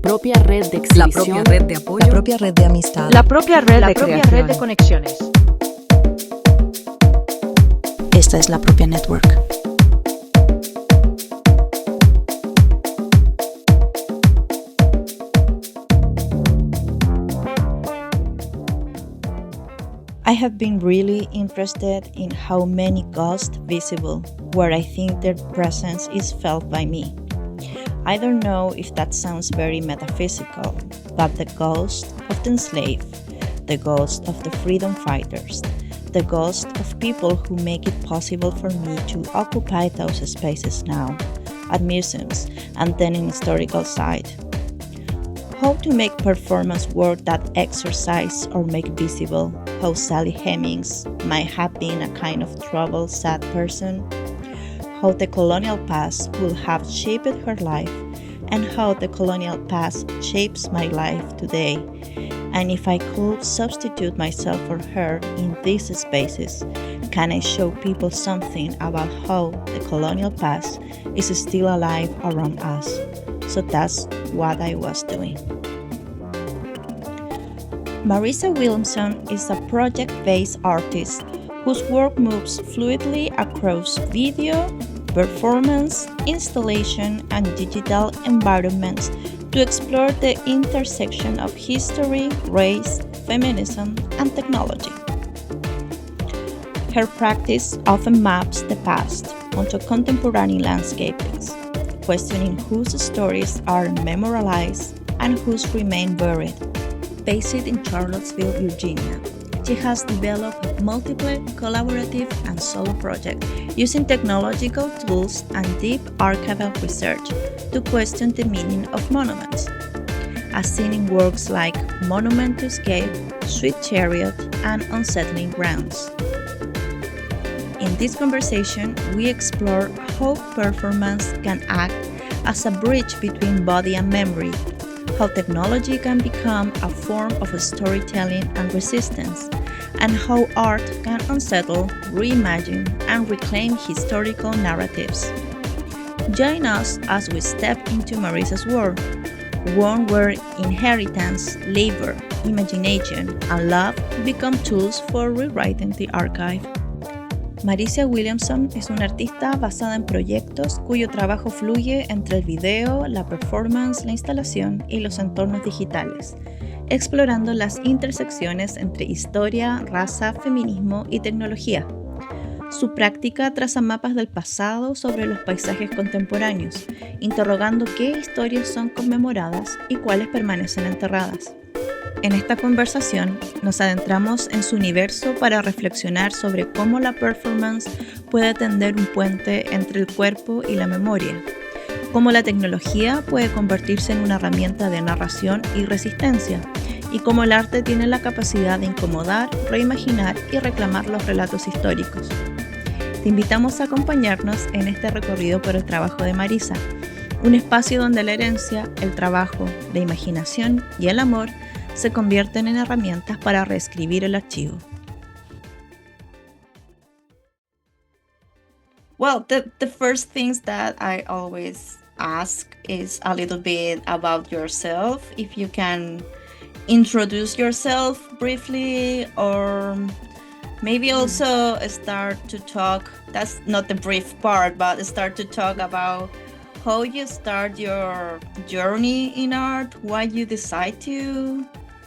propia red de la propia exhibición, red de apoyo, la propia red de amistad, la propia red la de propia creación, red de conexiones. Esta es la Propia Network. I have been really interested in how many ghosts visible, where I think their presence is felt by me. I don't know if that sounds very metaphysical, but the ghost of the enslaved, the ghost of the freedom fighters, the ghost of people who make it possible for me to occupy those spaces now, at museums and then in historical site. How to make performance work that exercise or make visible how Sally Hemings might have been a kind of troubled, sad person, how the colonial past would have shaped her life, and how the colonial past shapes my life today, and if I could substitute myself for her in these spaces, can I show people something about how the colonial past is still alive around us? So that's what I was doing. Marisa Williamson is a project-based artist whose work moves fluidly across video, performance, installation, and digital environments to explore the intersection of history, race, feminism, and technology. Her practice often maps the past onto contemporary landscapes, questioning whose stories are memorialized and whose remain buried. Based in Charlottesville, Virginia, she has developed multiple collaborative and solo projects using technological tools and deep archival research to question the meaning of monuments, as seen in works like Monument to Escape, Sweet Chariot, and Unsettling Grounds. In this conversation, we explore how performance can act as a bridge between body and memory, how technology can become a form of storytelling and resistance, and how art can unsettle, reimagine, and reclaim historical narratives. Join us as we step into Marisa's world, one where inheritance, labor, imagination, and love become tools for rewriting the archive. Marisa Williamson es una artista basada en proyectos cuyo trabajo fluye entre el video, la performance, la instalación y los entornos digitales, explorando las intersecciones entre historia, raza, feminismo y tecnología. Su práctica traza mapas del pasado sobre los paisajes contemporáneos, interrogando qué historias son conmemoradas y cuáles permanecen enterradas. En esta conversación nos adentramos en su universo para reflexionar sobre cómo la performance puede tender un puente entre el cuerpo y la memoria, cómo la tecnología puede convertirse en una herramienta de narración y resistencia, y cómo el arte tiene la capacidad de incomodar, reimaginar y reclamar los relatos históricos. Te invitamos a acompañarnos en este recorrido por el trabajo de Marisa, un espacio donde la herencia, el trabajo, la imaginación y el amor se convierten en herramientas para reescribir el archivo. Well, the first things that I always ask is a little bit about yourself. If you can introduce yourself briefly, or maybe also start to talk, that's not the brief part, but start to talk about how you start your journey in art, why you decide to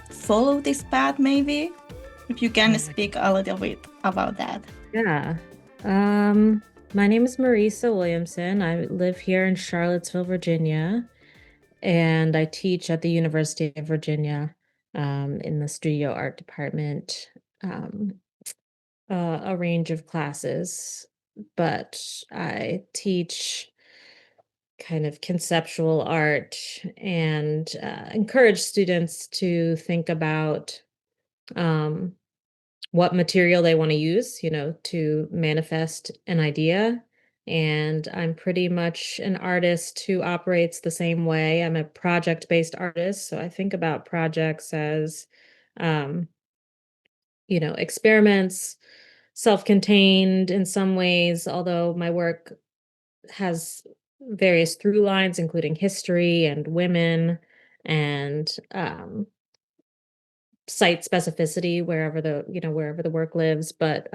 follow this path, maybe. If you can speak a little bit about that. Yeah. My name is Marisa Williamson. I live here in Charlottesville, Virginia, and I teach at the University of Virginia in the studio art department, a range of classes, but I teach kind of conceptual art and encourage students to think about what material they want to use, to manifest an idea. And I'm pretty much an artist who operates the same way. I'm a project-based artist, so I think about projects as, experiments, self-contained in some ways, although my work has various through lines, including history and women and site specificity wherever the work lives. But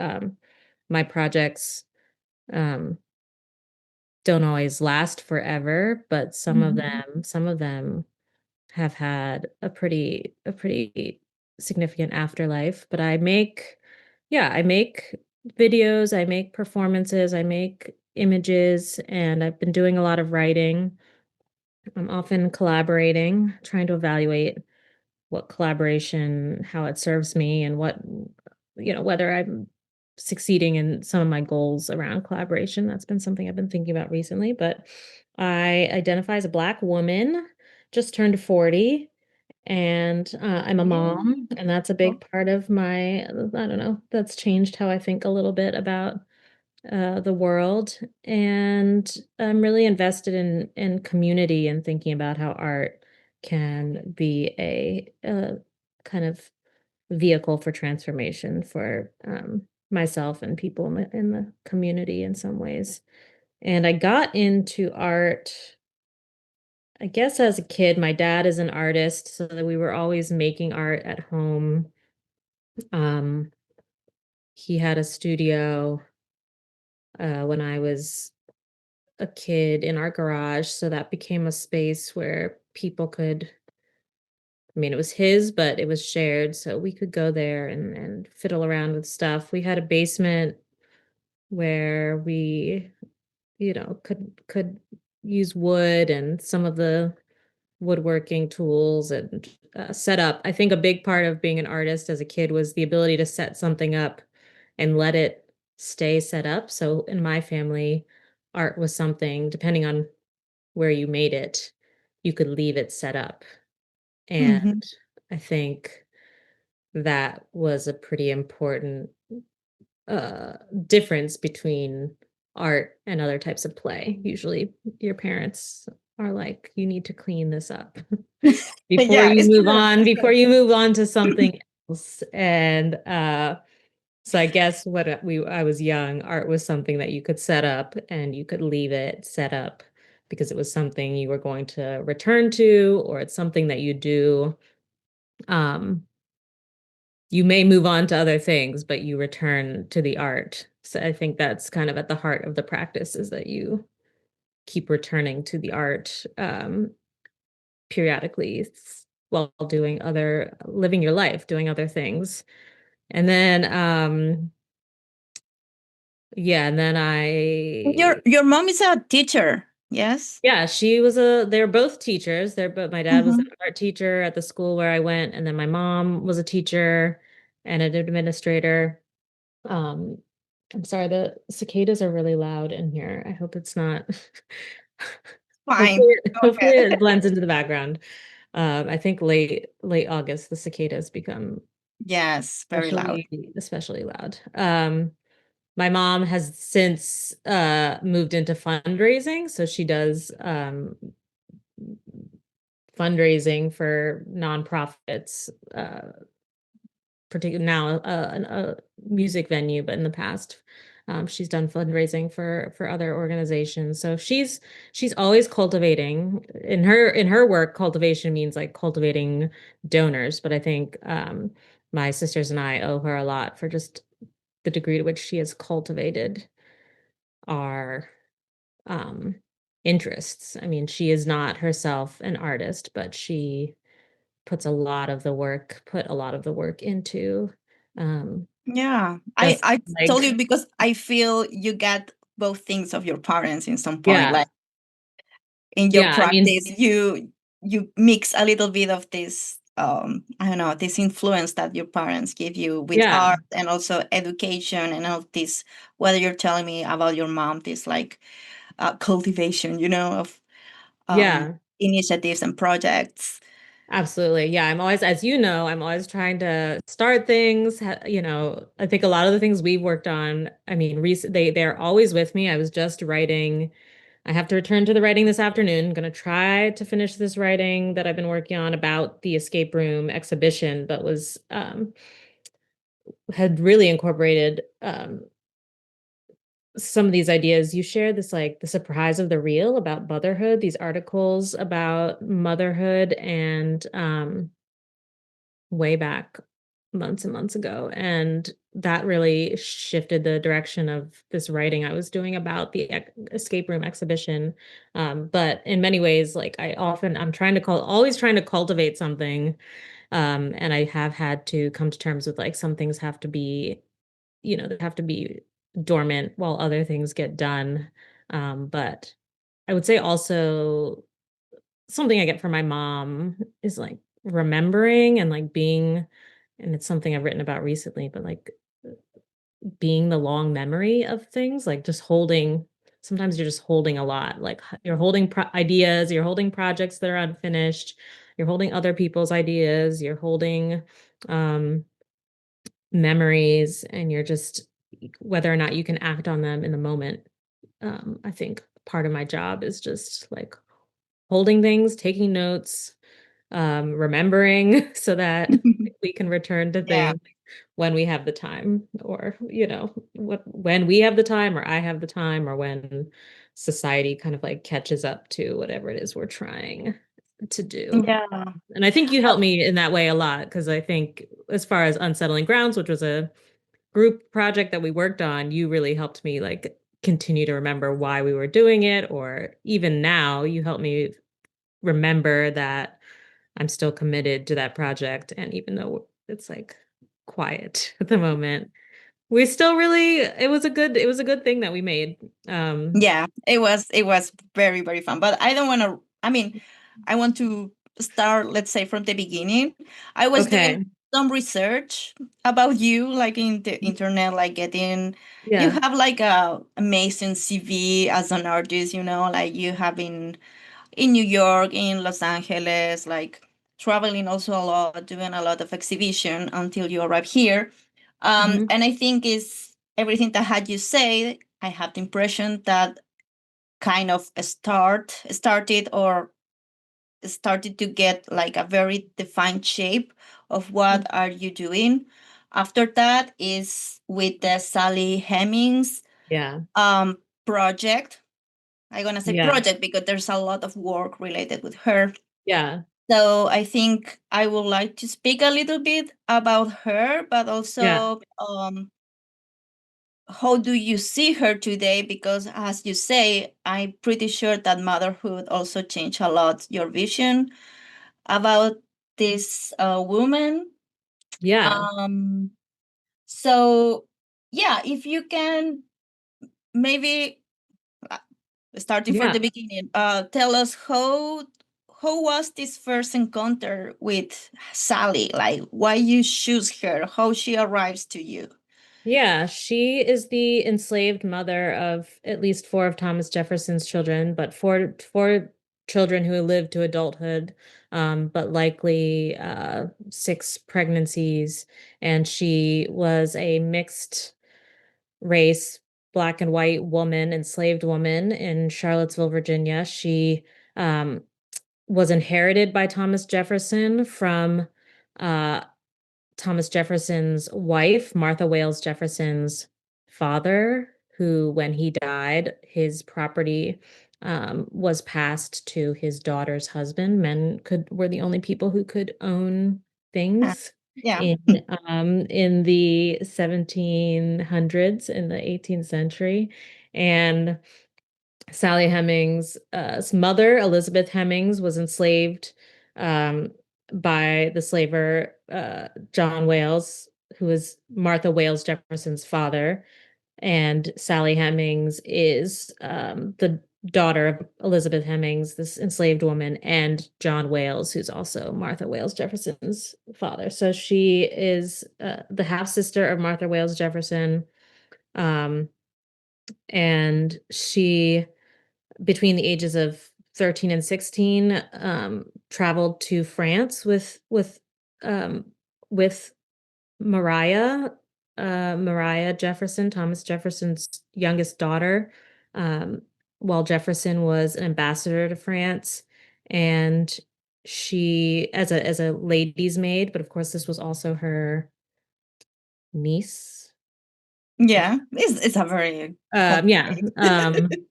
my projects um, don't always last forever, but Mhm. some of them have had a pretty significant afterlife. But I make videos, I make performances, I make images, and I've been doing a lot of writing. I'm often collaborating, trying to evaluate what collaboration, how it serves me, and whether I'm succeeding in some of my goals around collaboration. That's been something I've been thinking about recently. But I identify as a Black woman, just turned 40, and I'm a Yeah. mom, and that's a big part of I don't know, that's changed how I think a little bit about the world. And I'm really invested in community and thinking about how art can be a kind of vehicle for transformation for myself and people in the community in some ways. And I got into art, I guess, as a kid. My dad is an artist, so that we were always making art at home. Um, he had a studio when I was a kid in our garage, so that became a space where people could, I mean, it was his, but it was shared, so we could go there and fiddle around with stuff. We had a basement where we, could use wood and some of the woodworking tools and set up. I think a big part of being an artist as a kid was the ability to set something up and let it stay set up. So in my family, art was something, depending on where you made it, you could leave it set up. And Mhm. I think that was a pretty important difference between art and other types of play. Usually your parents are like, you need to clean this up Yeah, it's true. before you move on to something else. And so I guess I was young, art was something that you could set up and you could leave it set up because it was something you were going to return to, or it's something that you do. Um, you may move on to other things, but you return to the art. So I think that's kind of at the heart of the practice, is that you keep returning to the art periodically while living your life, doing other things. And then, yeah, and then Your mom is a teacher, yes? yeah, they're both teachers. But my dad was an Mhm. art teacher at the school where I went, and then my mom was a teacher and an administrator. Um, I'm sorry, the cicadas are really loud in here. I hope it's not. Fine. Go Hopefully ahead. it blends into the background. I think late August, the cicadas become Yes, very loud. especially loud. My mom has since moved into fundraising, so she does fundraising for nonprofits, particularly now a music venue, but in the past, she's done fundraising for other organizations. So she's always cultivating. In her work. Cultivation means like cultivating donors, but I think my sisters and I owe her a lot for just the degree to which she has cultivated our um, interests. I mean, she is not herself an artist, but she put a lot of the work into um, Yeah. I just I told like, you because I feel you get both things of your parents in some point. yeah, Like in your yeah. I mean, practice, you mix a little bit of this I don't know, this influence that your parents give you with yeah, art and also education and all this, whether you're telling me about your mom, this like cultivation, of yeah, initiatives and projects. absolutely. Yeah, I'm always trying to start things. I think a lot of the things we've worked on, I mean, they're always with me. I was just writing. I have to return to the writing this afternoon. I'm going to try to finish this writing that I've been working on about the escape room exhibition, but was had really incorporated some of these ideas. You shared this like the surprise of the real about motherhood, these articles about motherhood and way back months and months ago. And that really shifted the direction of this writing I was doing about the escape room exhibition. But in many ways, like I'm trying to always trying to cultivate something. And I have had to come to terms with like some things have to be, they have to be dormant while other things get done. But I would say also something I get from my mom is like remembering and like being, and it's something I've written about recently, but like being the long memory of things, like just holding, sometimes you're just holding a lot, like you're holding ideas, you're holding projects that are unfinished, you're holding other people's ideas, you're holding um, memories, and you're just, whether or not you can act on them in the moment. I think part of my job is just like holding things, taking notes, remembering so that we can return to Yeah. things when we have the time, or when we have the time, or I have the time, or when society kind of like catches up to whatever it is we're trying to do. Yeah. And I think you helped me in that way a lot, because I think as far as Unsettling Grounds, which was a group project that we worked on, you really helped me like continue to remember why we were doing it, or even now you help me remember that I'm still committed to that project. And even though it's like quiet at the moment, we still really, it was a good thing that we made. Yeah, it was very, very fun. But I don't want to, I mean, I want to start, let's say, from the beginning. I was doing Okay. some research about you, like in the internet, like getting, you Yeah. have like a amazing CV as an artist, like you have been in New York, in Los Angeles, like traveling also a lot, doing a lot of exhibition until you arrive here. Hmm. And I think is everything that had you said, I have the impression that kind of started or started to get like a very defined shape of what are you doing. After that is with the Sally Hemings Yeah. um project. I'm gonna say Yeah. project because there's a lot of work related with her. Yeah. So I think I would like to speak a little bit about her, but Yeah. also how do you see her today? Because as you say, I'm pretty sure that motherhood also changed a lot your vision about this woman. Yeah. Um, so yeah, if you can maybe uh, starting from Yeah. the beginning, tell us how was this first encounter with Sally? Like why you choose her, how she arrives to you. Yeah, she is the enslaved mother of at least four of Thomas Jefferson's children, but four children who lived to adulthood, but likely six pregnancies. And she was a mixed race, black and white woman, enslaved woman in Charlottesville, Virginia. She um, was inherited by Thomas Jefferson from uh, Thomas Jefferson's wife, Martha Wales Jefferson's father, who, when he died, his property was passed to his daughter's husband. Men were the only people who could own Uh, things yeah. in in the 1700s, in the 18th century. And Sally Hemings' mother, Elizabeth Hemings, was enslaved um, by the slaver John Wales, who was Martha Wales Jefferson's father. And Sally Hemings is the daughter of Elizabeth Hemings, this enslaved woman, and John Wales, who's also Martha Wales Jefferson's father. So she is the half sister of Martha Wales Jefferson. Um, and she, between the ages of 13 and 16, traveled to France um, with Mariah, Mariah Jefferson, Thomas Jefferson's youngest daughter, um, while Jefferson was an ambassador to France. And she, as a lady's maid, but of course this was also her niece. Yeah, it's a very Yeah. complicated.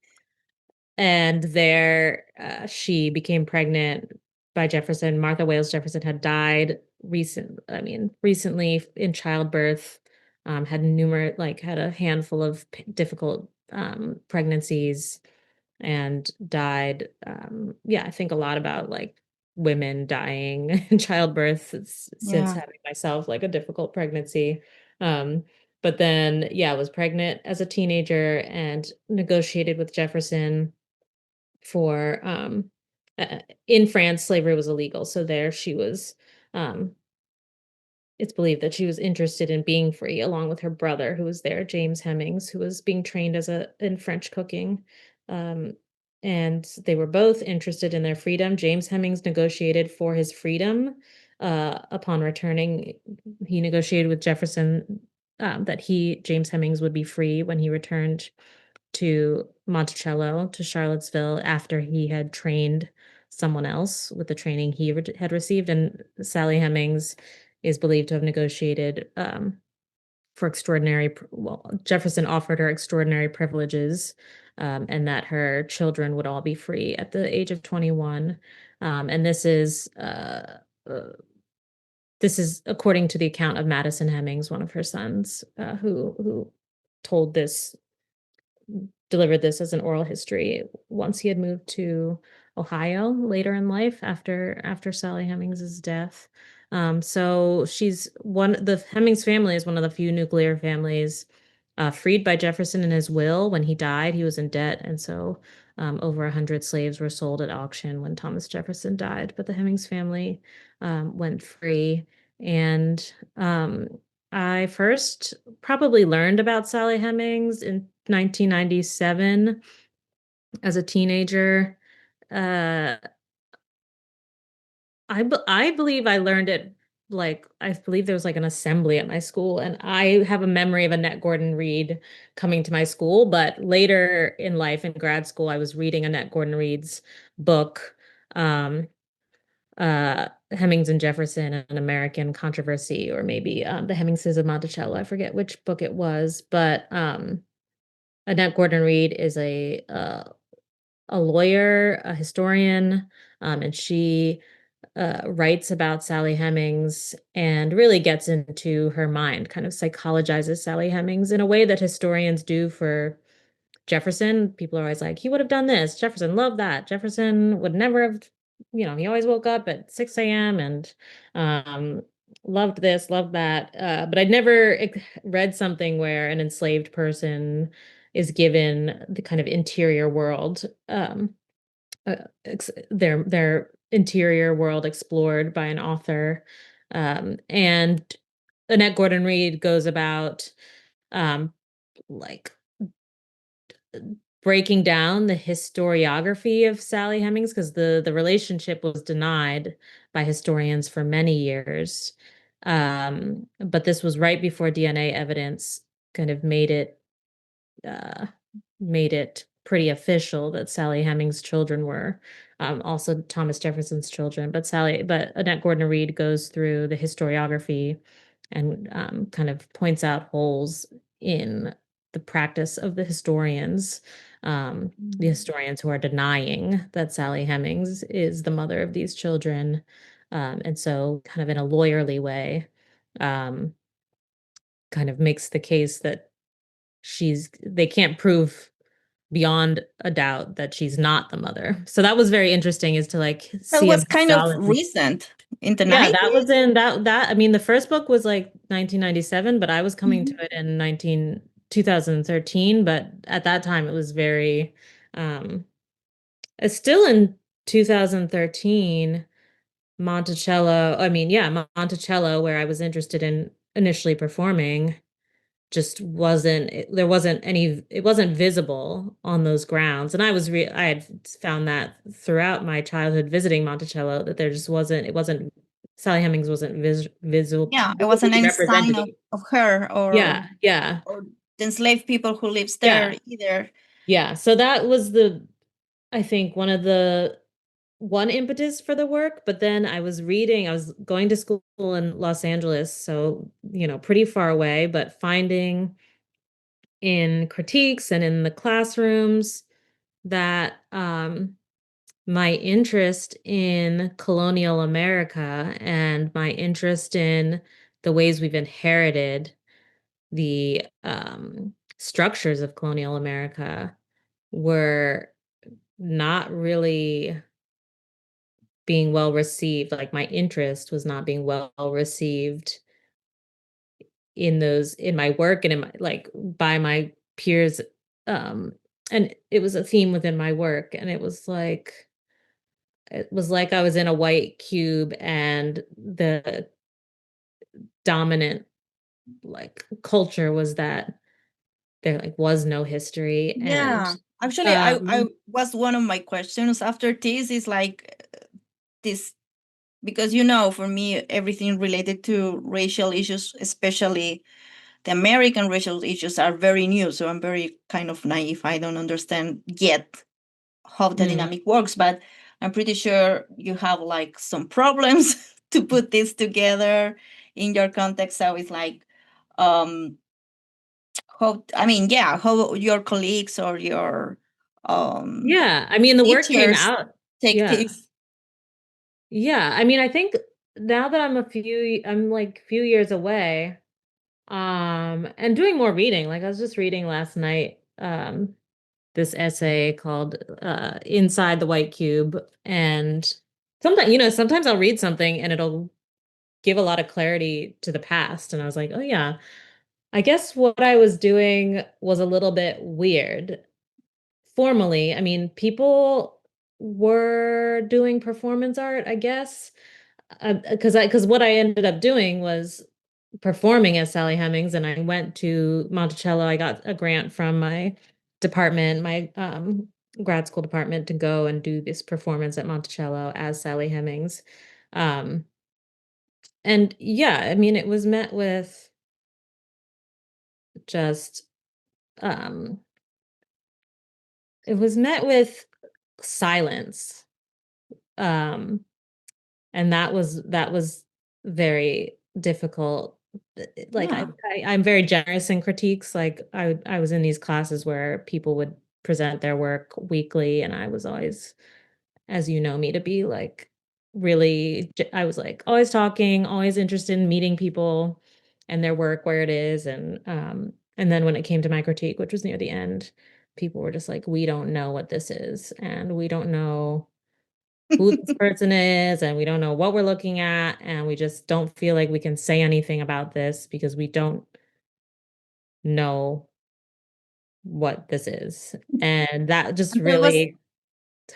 And there she became pregnant by Jefferson. Martha Wales Jefferson had died recently in childbirth, had a handful of difficult pregnancies and died. Yeah, I think a lot about like women dying in childbirth since Yeah, having myself like a difficult pregnancy. Um, but then, yeah, I was pregnant as a teenager and negotiated with Jefferson for in France, slavery was illegal. So there she was, um, it's believed that she was interested in being free along with her brother who was there, James Hemings, who was being trained in French cooking. Um, and they were both interested in their freedom. James Hemings negotiated for his freedom upon returning. He negotiated with Jefferson that James Hemings, would be free when he returned to Monticello, to Charlottesville, after he had trained someone else with the training he had received. And Sally Hemings is believed to have negotiated for Jefferson offered her extraordinary privileges, and that her children would all be free at the age of 21. And this is according to the account of Madison Hemings, one of her sons, who told this delivered this as an oral history once he had moved to Ohio later in life after Sally Hemings's death. So the Hemings family is one of the few nuclear families freed by Jefferson in his will. When he died, he was in debt, and so over 100 slaves were sold at auction when Thomas Jefferson died. But the Hemings family went free, and I first probably learned about Sally Hemings in 1997 as a teenager. Uh, I believe I learned it, like, I believe there was like an assembly at my school, and I have a memory of Annette Gordon Reed coming to my school. But later in life, in grad school, I was reading Annette Gordon Reed's book, um, Hemings and Jefferson, an American Controversy, or maybe The Hemingses of Monticello. I forget which book it was, but Annette Gordon Reed is a lawyer, a historian, and she writes about Sally Hemings and really gets into her mind, kind of psychologizes Sally Hemings in a way that historians do for Jefferson. People are always like, he would have done this. Jefferson loved that. Jefferson would never have, he always woke up at 6 a.m. and um, loved this, loved that. But I'd never read something where an enslaved person is given the kind of interior world, their interior world explored by an author. And Annette Gordon Reed goes about um, like breaking down the historiography of Sally Hemings, because the relationship was denied by historians for many years. But this was right before DNA evidence kind of uh, made it pretty official that Sally Hemings' children were also Thomas Jefferson's children. But Annette Gordon Reed goes through the historiography and kind of points out holes in the practice of the historians who are denying that Sally Hemings is the mother of these children. And so, kind of in a lawyerly way, um, kind of makes the case that they can't prove beyond a doubt that she's not the mother. So that was very interesting, is to like That see a was kind of methodology. recent in the Yeah, that 90s. was in that I mean, the first book was like 1997, but I was coming to Mhm. it in 2013. But at that time it was very um it's still in 2013. Monticello, where I was interested in initially performing, just wasn't there wasn't any it wasn't visible on those grounds. And I had found that throughout my childhood visiting Monticello, that there just wasn't Sally Hemings wasn't Yeah, it wasn't visibly any sign represented. of her Yeah, or the enslaved people who lives there yeah, either. yeah. So that was I think one impetus for the work. But then I was going to school in Los Angeles, so pretty far away, but finding in critiques and in the classrooms that my interest in colonial America and my interest in the ways we've inherited the structures of colonial America were not really being well received. Like my interest was not being well received in my work and in my like by my peers. Um, and it was a theme within my work, and it was like I was in a white cube and the dominant like culture was that there like was no history. And Yeah, actually, I um was one of my questions after this is like this, because for me, everything related to racial issues, especially the American racial issues, are very new. So I'm very kind of naive. I don't understand yet how the mm, dynamic works, but I'm pretty sure you have like some problems to put this together in your context. So it's like, um, how your colleagues or your yeah, I mean the work came teachers out. take Yeah. this. Yeah, I mean I think now that I'm like a few years away, and doing more reading. Like I was just reading last night this essay called Inside the White Cube. And sometimes I'll read something and it'll give a lot of clarity to the past. And I was like, oh yeah, I guess what I was doing was a little bit weird. Formally, I mean, people were doing performance art, I guess, because what I ended up doing was performing as Sally Hemings, and I went to Monticello. I got a grant from my department, my grad school department, to go and do this performance at Monticello as Sally Hemings. Um, and yeah, I mean, just um, it was met with silence. Um, and that was very difficult. Like Yeah. I'm very generous in critiques. Like I was in these classes where people would present their work weekly, and I was always, as you know me to be, like I was like always talking, always interested in meeting people and their work where it is. And then when it came to my critique, which was near the end, people were just like, we don't know what this is, and we don't know who this person is, and we don't know what we're looking at, and we just don't feel like we can say anything about this because we don't know what this is. And that just And so really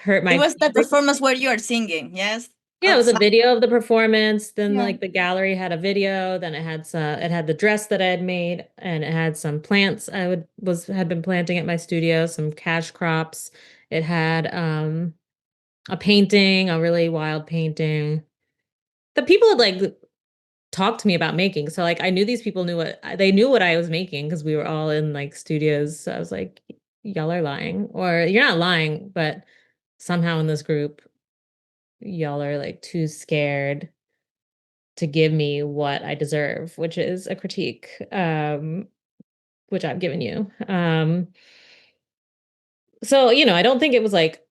hurt it my was the feelings. performance where you are singing, yes, Yeah, it was a outside. video of the performance. Then Yeah. like the gallery had a video. Then it had the dress that I had made, and it had some plants had been planting at my studio, some cash crops. It had a painting, a really wild painting. The people had like talked to me about making. So like I knew these people knew what I was making because we were all in like studios. So I was like, y'all are lying, or you're not lying, but somehow in this group, y'all are like too scared to give me what I deserve, which is a critique, which I've given you. So I don't think it was like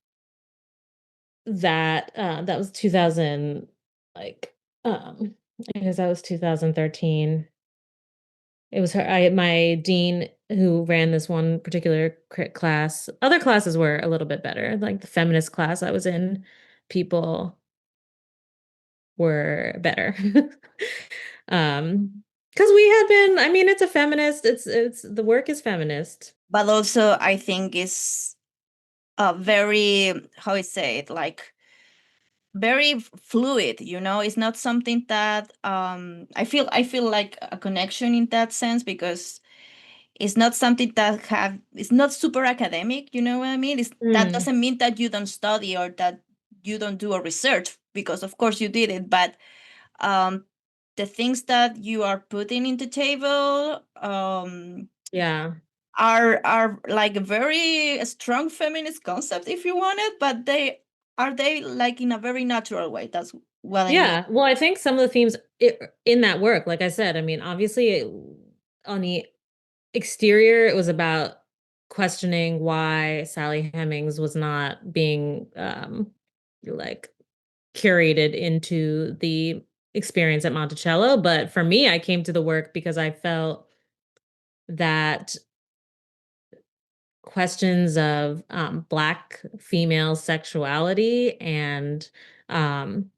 that. That was 2000, like I guess that was 2013. It was my dean who ran this one particular crit class. Other classes were a little bit better. Like the feminist class I was in, people were better. Because we had been, I mean, it's a feminist, it's the work is feminist. But also, I think it's very, how I say it, like very fluid. It's not something that I feel like a connection in that sense, because it's not something that it's not super academic. You know what I mean? That Mm, doesn't mean that you don't study or that you don't do a research, because of course you did it. But um the things that you are putting in the table yeah. are like a very strong feminist concept, if you want it, but they like in a very natural way. That's what I mean. Yeah. Well, I think some of the themes in that work, like I said, I mean, obviously on the exterior, it was about questioning why Sally Hemings was not being like curated into the experience at Monticello. But for me, I came to the work because I felt that questions of Black female sexuality and um,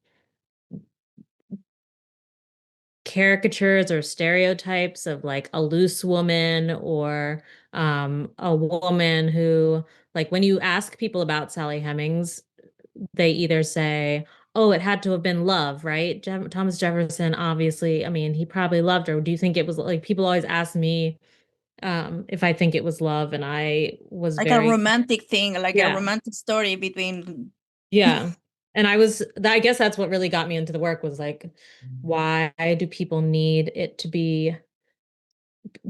caricatures or stereotypes of like a loose woman or a woman who, like, when you ask people about Sally Hemings, they either say, oh, it had to have been love, right? Thomas Jefferson, obviously, I mean, he probably loved her. Do you think it was like, people always ask me if I think it was love, and I was Like a very, romantic thing, like a yeah, romantic story between. yeah. And I guess that's what really got me into the work, was like, why do people need it to be,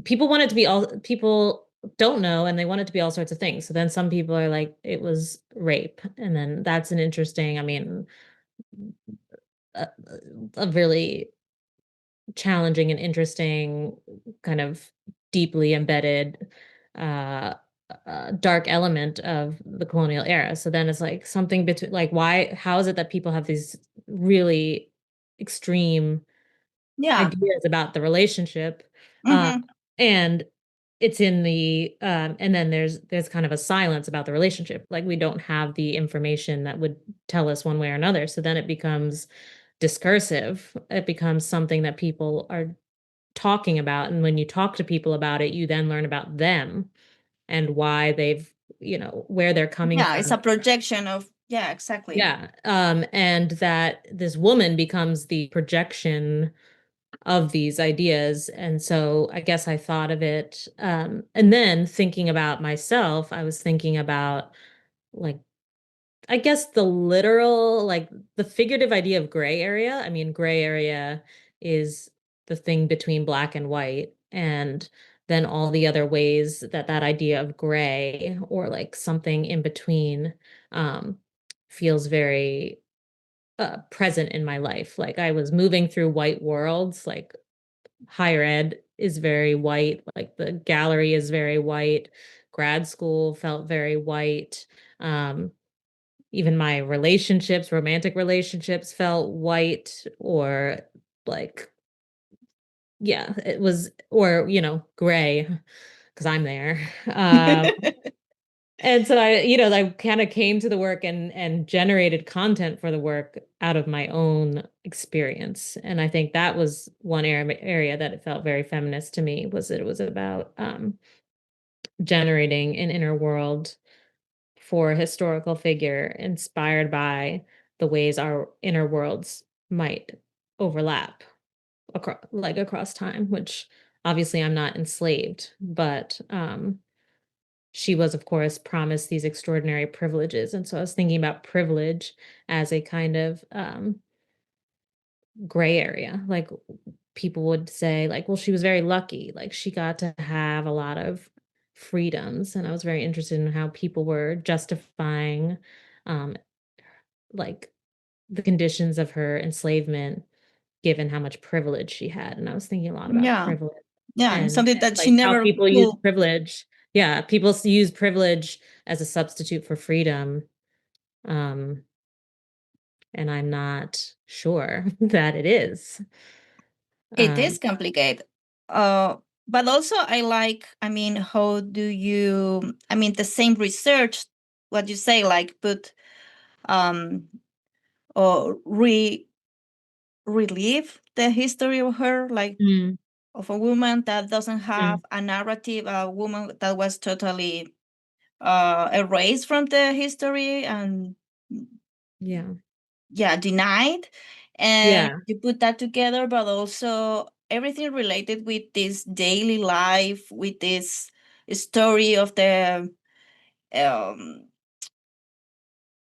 people want it to be all, people don't know, and they want it to be all sorts of things. So then some people are like, it was rape. And then that's an interesting, I mean, a, a really challenging and interesting kind of deeply embedded uh dark element of the colonial era. So then it's like something between, like, why, how is it that people have these really extreme Yeah. ideas about the relationship, uh Mm-hmm. and it's in the and then there's kind of a silence about the relationship, like we don't have the information that would tell us one way or another. So then it becomes discursive, it becomes something that people are talking about, and when you talk to people about it, you then learn about them and why they've, where they're coming Yeah, it's from. a projection of, yeah, exactly. Yeah, and that this woman becomes the projection of these ideas. And so I guess I thought of it, and then thinking about myself, I was thinking about, like, I guess the literal, like the figurative idea of gray area. I mean, gray area is the thing between black and white. And then all the other ways that that idea of gray, or like something in between, um, feels very present in my life. Like I was moving through white worlds, like higher ed is very white, like the gallery is very white, grad school felt very white. Um, Even my relationships, romantic relationships, felt white, or like, yeah, it was, or, gray, because I'm there. And so I kind of came to the work and generated content for the work out of my own experience. And I think that was one area that it felt very feminist to me, was that it was about generating an inner world for a historical figure inspired by the ways our inner worlds might overlap across time, which obviously I'm not enslaved, but she was, of course, promised these extraordinary privileges. And so I was thinking about privilege as a kind of gray area. Like, people would say, like, well, she was very lucky, like she got to have a lot of freedoms. And I was very interested in how people were justifying um, like the conditions of her enslavement, given how much privilege she had. And I was thinking a lot about Yeah. privilege, Yeah, and something that she like how never people use could. privilege. Yeah, people use privilege as a substitute for freedom. Um, and I'm not sure that it is. It is Um, complicated. Uh, but also I like, I mean, how do you, I mean, the same research, what you say, like put um or relive the history of her, like mm, of a woman that doesn't have mm, a narrative, a woman that was totally erased from the history and, yeah, yeah, denied. And yeah, you put that together, but also everything related with this daily life, with this story of um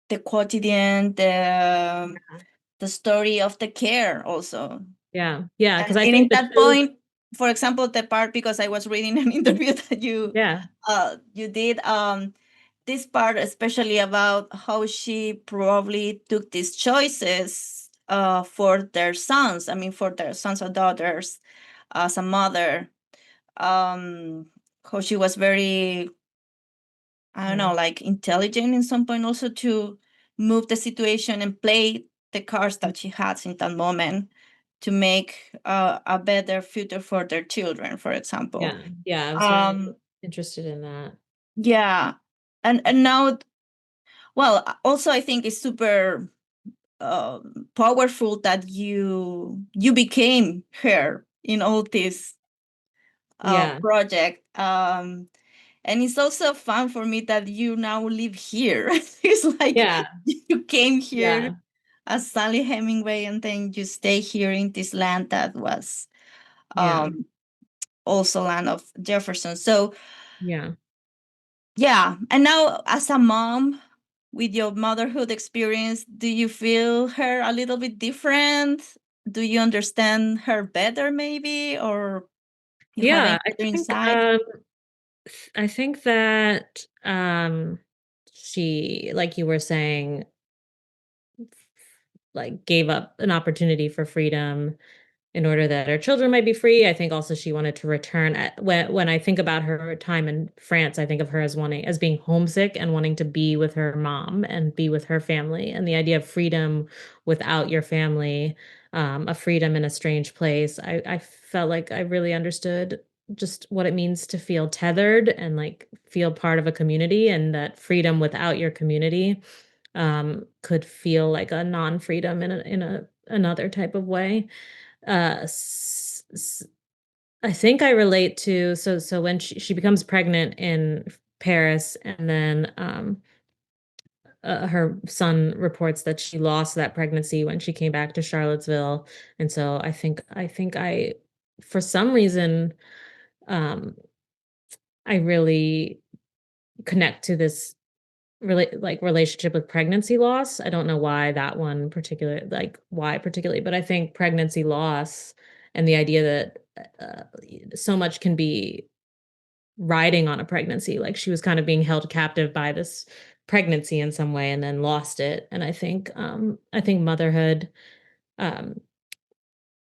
the quotidian, the story of the care also. yeah, yeah. Because And I in think the that show, point, for example, the part, because I was reading an interview that yeah, you did, this part especially about how she probably took these choices for their sons, I mean for their sons or daughters, as a mother, um how she was very, I don't know, like intelligent in some point, also to move the situation and play the cards that she has in that moment to make a better future for their children, for example. Yeah, I was very Um, interested in that. yeah, and now, well, also I think it's super powerful that you became her in all this Yeah, project. And it's also fun for me that you now live here. It's like yeah, you came here yeah, as Sally Hemingway, and then you stay here in this land that was yeah, also land of Jefferson. So yeah. yeah, and now as a mom with your motherhood experience, do you feel her a little bit different? Do you understand her better, maybe, or you have any Yeah, other insight? I think that she, like you were saying, like gave up an opportunity for freedom in order that her children might be free. I think also she wanted to return. When I think about her time in France, I think of her as being homesick and wanting to be with her mom and be with her family. And the idea of freedom without your family, a freedom in a strange place. I felt like I really understood just what it means to feel tethered and like feel part of a community, and that freedom without your community could feel like a non-freedom in a another type of way. uh I think I relate to, so when she becomes pregnant in Paris, and then her son reports that she lost that pregnancy when she came back to Charlottesville. And so I for some reason, um I really connect to this relationship with pregnancy loss. I don't know why that one particular, like why particularly, but I think pregnancy loss and the idea that so much can be riding on a pregnancy. Like she was kind of being held captive by this pregnancy in some way and then lost it. And I think motherhood, um,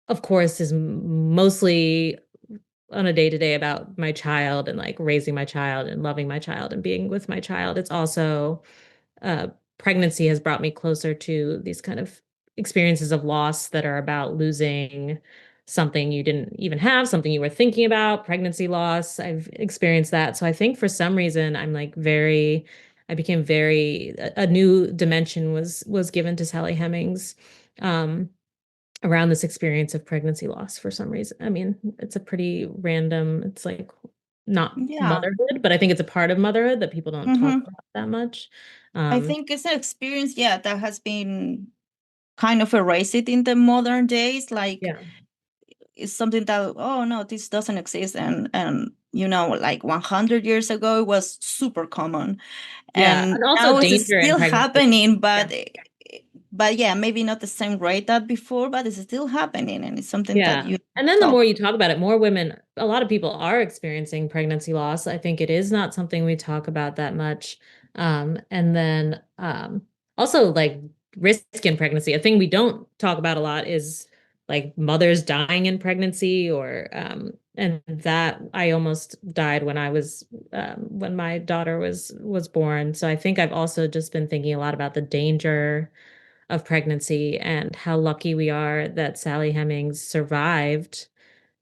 of course, is mostly on a day to day about my child and like raising my child and loving my child and being with my child. It's also uh, pregnancy has brought me closer to these kind of experiences of loss that are about losing something you didn't even have, something you were thinking about, pregnancy loss. I've experienced that. So I think for some reason I became very, a new dimension was given to Sally Hemings um, around this experience of pregnancy loss for some reason. I mean, it's a pretty random, it's like not Yeah. motherhood, but I think it's a part of motherhood that people don't talk Mm-hmm. about that much. I Um, think it's an experience, yeah, that has been kind of erased in the modern days. Like yeah. it's something that, oh no, this doesn't exist, and like 100 years ago it was super common, Yeah. and And also now it's danger in still pregnancy. happening, Yeah. but yeah, maybe not the same rate that before, but it's still happening, and it's something that Yeah. you And then the talk. more you talk about it, more women, a lot of people are experiencing pregnancy loss. I think it is not something we talk about that much. And then also like risk in pregnancy. A thing we don't talk about a lot is like mothers dying in pregnancy, or and that I almost died when my daughter was born. So I think I've also just been thinking a lot about the danger of pregnancy and how lucky we are that Sally Hemings survived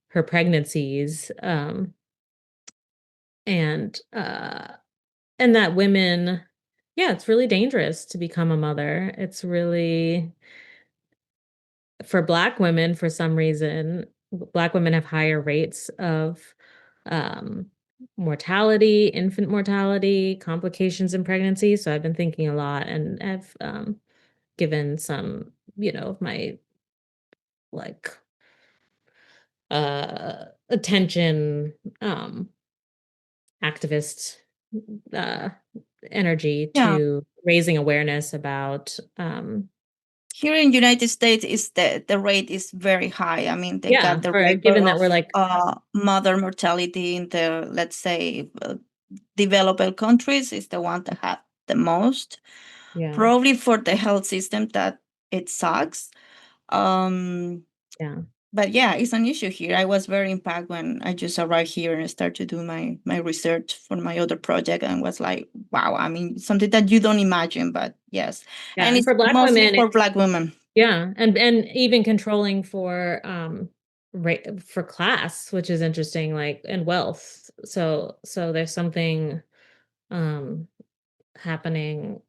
her pregnancies, and and that women, yeah, it's really dangerous to become a mother. It's really, for Black women, for some reason, Black women have higher rates of um, mortality, infant mortality, complications in pregnancy. So I've been thinking a lot, and have given some, of my like attention, activist uh energy Yeah, to raising awareness about here in United States is the rate is very high. I mean, they yeah, got the for record given that of we're like, mother mortality in the, let's say, developed countries is the one that had the most, yeah, probably for the health system that it sucks. um yeah, but yeah, it's an issue here. I was very impacted when I just arrived here and started to do my research for my other project, and was like, wow, I mean, something that you don't imagine, but yes. Yeah, And and it's for Black mostly women, for Black women. yeah, and even controlling for for class, which is interesting, like, and wealth. So there's something um happening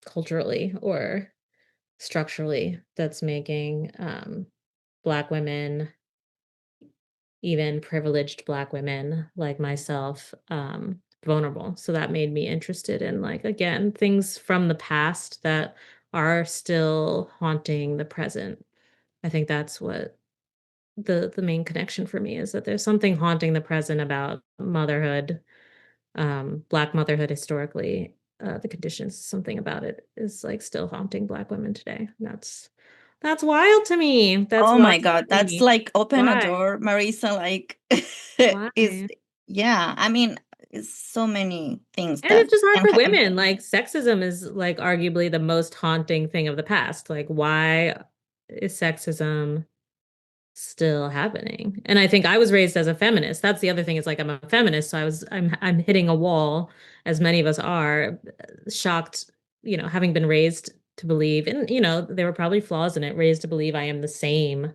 culturally or structurally that's making Black women, even privileged Black women like myself, vulnerable. So that made me interested in, like, again, things from the past that are still haunting the present. I think that's what the main connection for me is, that there's something haunting the present about motherhood, Black motherhood historically. The conditions, something about it is like still haunting Black women today. That's wild to me. That's Oh wild my God, to that's me. like open a Why? door, Marisa. Like, is Why? yeah. I mean, it's so many things And that it's just hard can for happen. women. Like, sexism is like arguably the most haunting thing of the past. Like, why is sexism still happening? And I think I was raised as a feminist. That's the other thing. It's like, I'm a feminist, so I'm hitting a wall, as many of us are, shocked, having been raised to believe, and there were probably flaws in it, raised to believe I am the same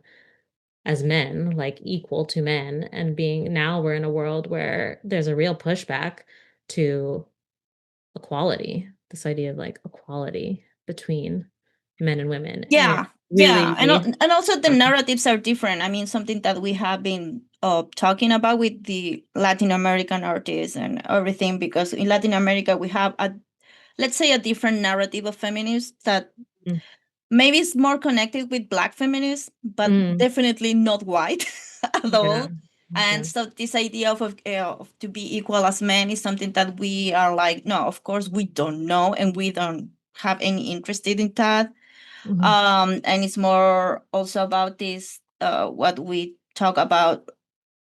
as men, like equal to men, and being now we're in a world where there's a real pushback to equality, this idea of like equality between men and women. And it's Yeah, yeah, really, and also the narratives are different. I mean, something that we have been talking about with the Latin American artists and everything, because in Latin America we have a, let's say, a different narrative of feminists that mm, maybe is more connected with Black feminists, but mm, definitely not white at yeah, all. And yeah, so this idea of to be equal as men is something that we are like, no, of course we don't know, and we don't have any interest in that. mhm, And it's more also about this, what we talk about,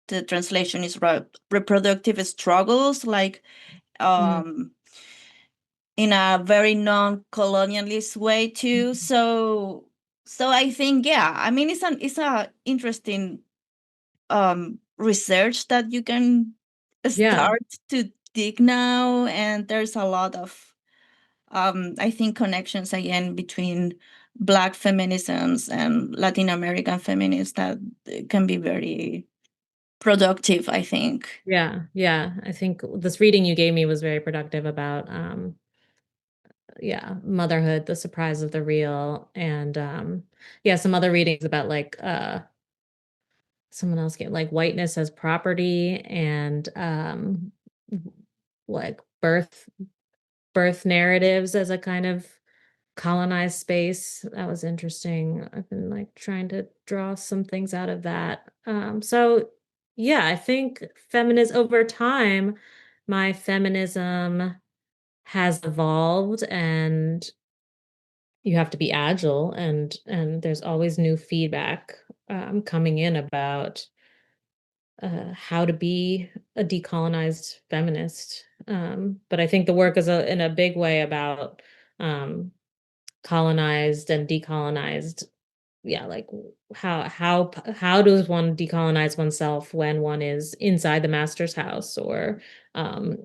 the translation is reproductive struggles, like, mm, um in a very non-colonialist way too. So I think, yeah, I mean, it's a interesting research that you can yeah, start to dig now, and there's a lot of I think connections again between Black feminisms and Latin American feminists that can be very productive, I think. yeah, yeah. I think this reading you gave me was very productive about, yeah, motherhood, the surprise of the real, and yeah, some other readings about, like, someone else get like whiteness as property, and like birth narratives as a kind of colonized space. That was interesting. I've been like trying to draw some things out of that. So yeah, I think feminism over time, my feminism has evolved, and you have to be agile, and there's always new feedback coming in about how to be a decolonized feminist. But I think the work is in a big way about um, colonized and decolonized. Yeah, like, how does one decolonize oneself when one is inside the master's house, or um,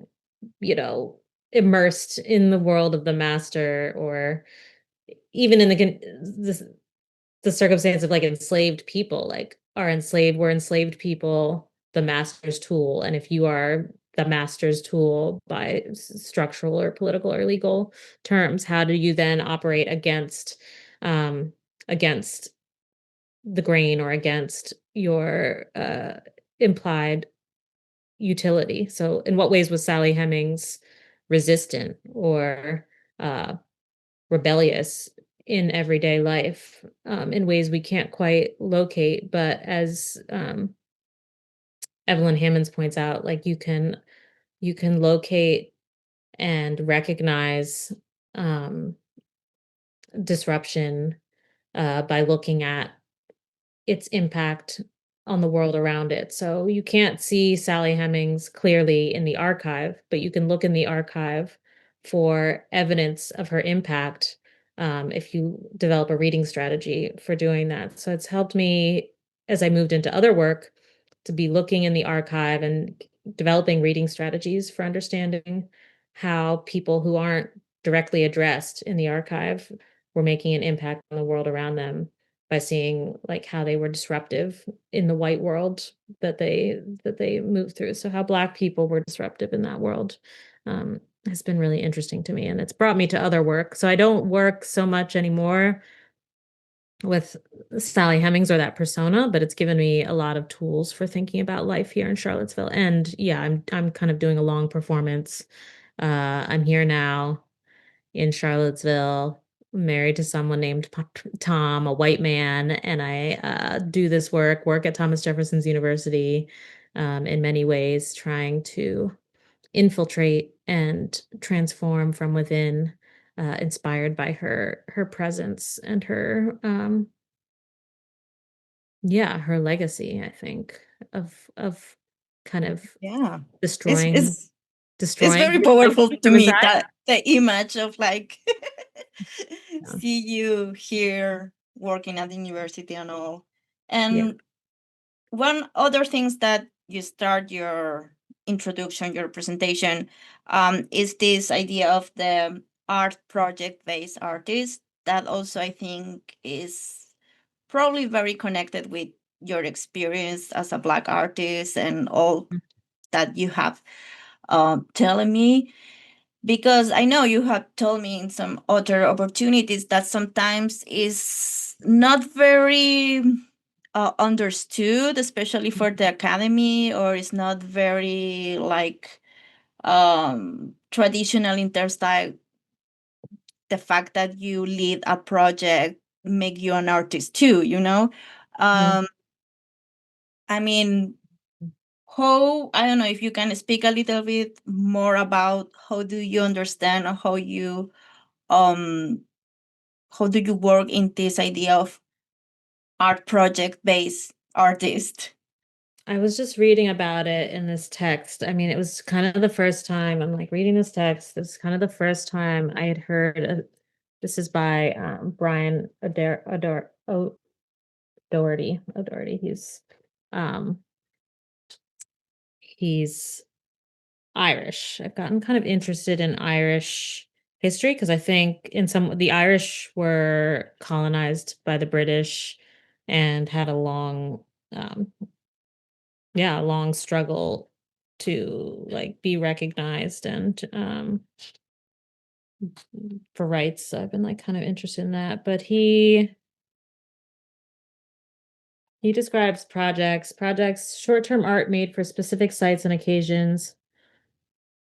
you know, immersed in the world of the master, or even in the circumstance of like enslaved people, like, we're enslaved people, the master's tool. And if you are the master's tool by structural or political or legal terms, how do you then operate um against the grain, or against your implied utility? So in what ways was Sally Hemings resistant or uh rebellious in everyday life, in ways we can't quite locate? But as Evelyn Hammonds points out, like, you can locate and recognize um, disruption by looking at its impact on the world around it. So you can't see Sally Hemings clearly in the archive, but you can look in the archive for evidence of her impact, if you develop a reading strategy for doing that. So it's helped me as I moved into other work, to be looking in the archive and developing reading strategies for understanding how people who aren't directly addressed in the archive were making an impact on the world around them by seeing like how they were disruptive in the white world that they moved through. So how Black people were disruptive in that world has been really interesting to me, and it's brought me to other work. So I don't work so much anymore with Sally Hemings or that persona, but it's given me a lot of tools for thinking about life here in Charlottesville. And yeah, I'm kind of doing a long performance. I'm here now in Charlottesville, married to someone named Tom, a white man, and I do this work at Thomas Jefferson's University, in many ways, trying to infiltrate and transform from within, inspired by her presence and her her legacy, I think, of kind of Yeah. It's destroying it's it's destroying very the powerful to me suicide. that the image of like Yeah. see you here working at the university and all. Yeah. And one other things that you start your introduction, your presentation, is this idea of the art project based artist that also I think is probably very connected with your experience as a Black artist and all that you have telling me, because I know you have told me in some other opportunities that sometimes is not very understood, especially for the academy, or is not very like traditional in terms like the fact that you lead a project make you an artist too, you know. Mhm. um I mean, how, I don't know if you can speak a little bit more about how do you understand or um how do you work in this idea of art project based artist? I was just reading about it in this text. I mean, it was kind of the first time I'm like reading this text. This is kind of the first time I had heard. This is by Brian O'Doherty. O'Doherty. Um, he's Irish. I've gotten kind of interested in Irish history because I think the Irish were colonized by the British and had um, a long struggle to like be recognized and for rights. So I've been like kind of interested in that. But he describes projects, short-term art made for specific sites and occasions,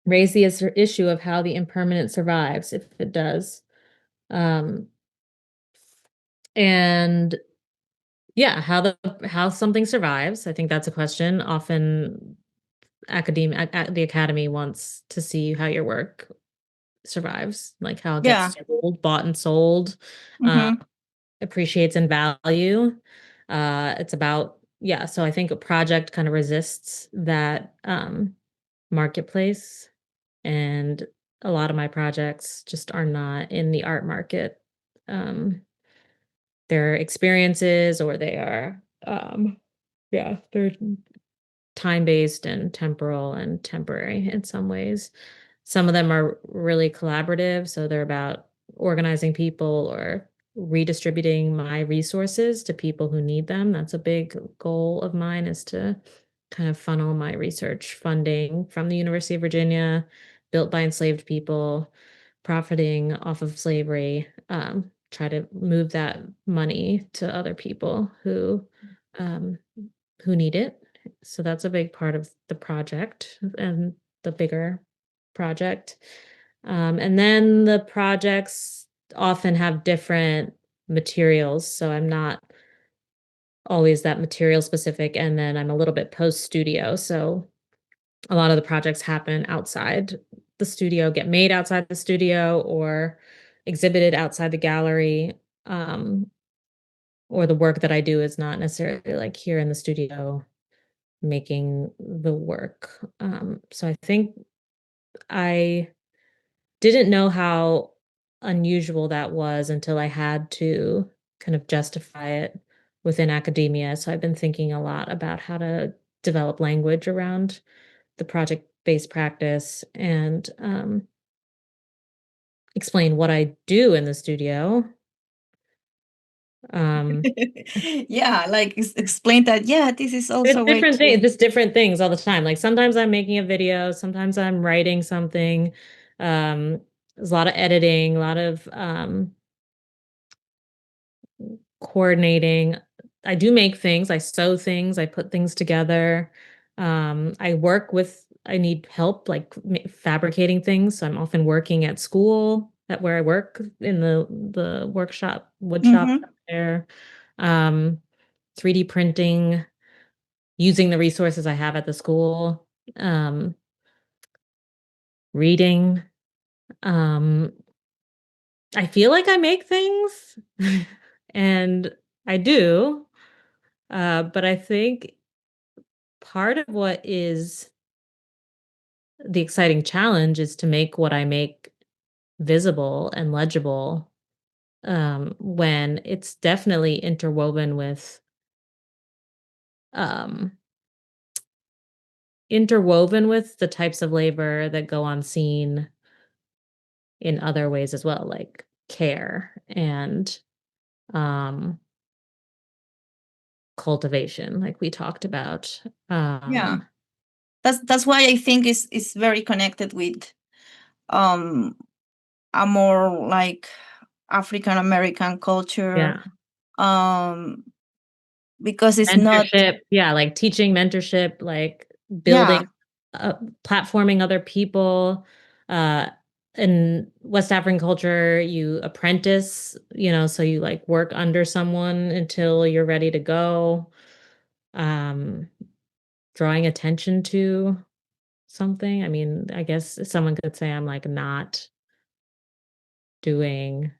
raise the issue of how the impermanent survives, if it does. Um, and yeah, how something survives. I think that's a question. Often the academy wants to see how your work survives, like how it Yeah. gets sold, bought and sold, uh, Mm-hmm. appreciates in value. It's about, yeah, so I think a project kind of resists that marketplace. And a lot of my projects just are not in the art market. They're experiences or they are, they're time-based and temporal and temporary in some ways. Some of them are really collaborative, so they're about organizing people or redistributing my resources to people who need them. That's a big goal of mine, is to kind of funnel my research funding from the University of Virginia, built by enslaved people, profiting off of slavery, try to move that money to other people um, who need it. So that's a big part of the project and the bigger project. And then the projects often have different materials. So I'm not always that material specific. And then I'm a little bit post studio. So a lot of the projects happen outside the studio, get made outside the studio, or exhibited outside the gallery. Um, or the work that I do is not necessarily like here in the studio making the work. So I think I didn't know how unusual that was until I had to kind of justify it within academia. So I've been thinking a lot about how to develop language around the project-based practice and explain what I do in the studio. Yeah, like explain that. Yeah, this is It's also a way different things, to. just different things all the time. Like sometimes I'm making a video, sometimes I'm writing something. Um, there's a lot of editing, a lot of coordinating. I do make things, I sew things, I put things together. I need help like fabricating things. So I'm often working at school, at where I work in the workshop, wood shop Mm-hmm. there. Um, 3D printing, using the resources I have at the school, um, reading. Um, I feel like I make things and I do. But I think part of what is the exciting challenge is to make what I make visible and legible, when it's definitely um, interwoven with the types of labor that go unseen in other ways as well, like care and um, cultivation, like we talked about. Yeah, Um, that's why I think it's very connected with um a more like African American culture, yeah. um because it's not. Mentorship, yeah, like teaching mentorship, like building, Yeah, platforming other people. Uh, in West African culture, you apprentice, so you like work under someone until you're ready to go. Um, Drawing attention to something. I mean, I guess someone could say I'm like not doing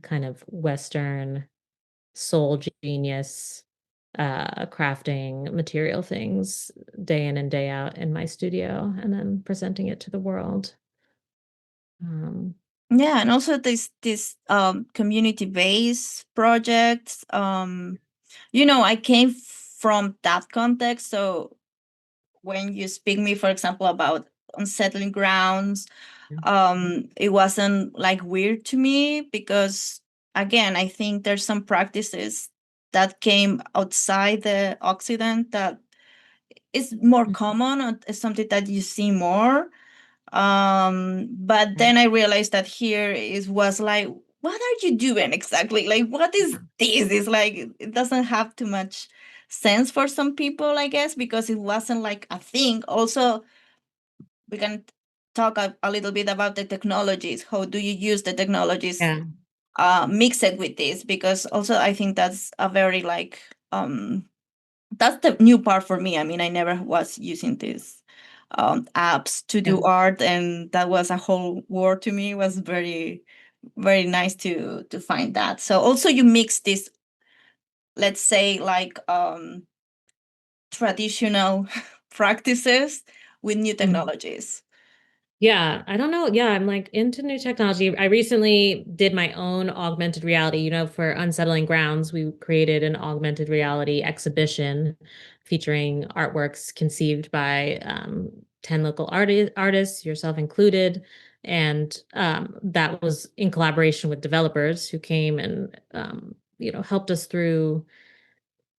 kind of Western soul genius, crafting material things day in and day out in my studio and then presenting it to the world. Um, yeah, and also this community based projects. I came from that context, so when you speak me, for example, about Unsettling Grounds, it wasn't like weird to me because, again, I think there's some practices that came outside the Occident that is more common, or is something that you see more. But then I realized that here is was like, what are you doing exactly? Like, what is this? It's like it doesn't have too much sense for some people, I guess, because it wasn't like a thing. Also, we can talk a little bit about the technologies. How do you use the technologies, yeah. mix it with this? Because also I think that's a very like that's the new part for me. I mean, I never was using these apps to Yeah. do art, and that was a whole world to me. It was very, very nice to find that. So also you mix this, let's say, like traditional practices with new Mhm. technologies. Yeah, I don't know. Yeah, I'm like into new technology. I recently did my own augmented reality. For Unsettling Grounds, we created an augmented reality exhibition featuring artworks conceived by 10 local artists, yourself included. And that was in collaboration with developers who came and helped us through.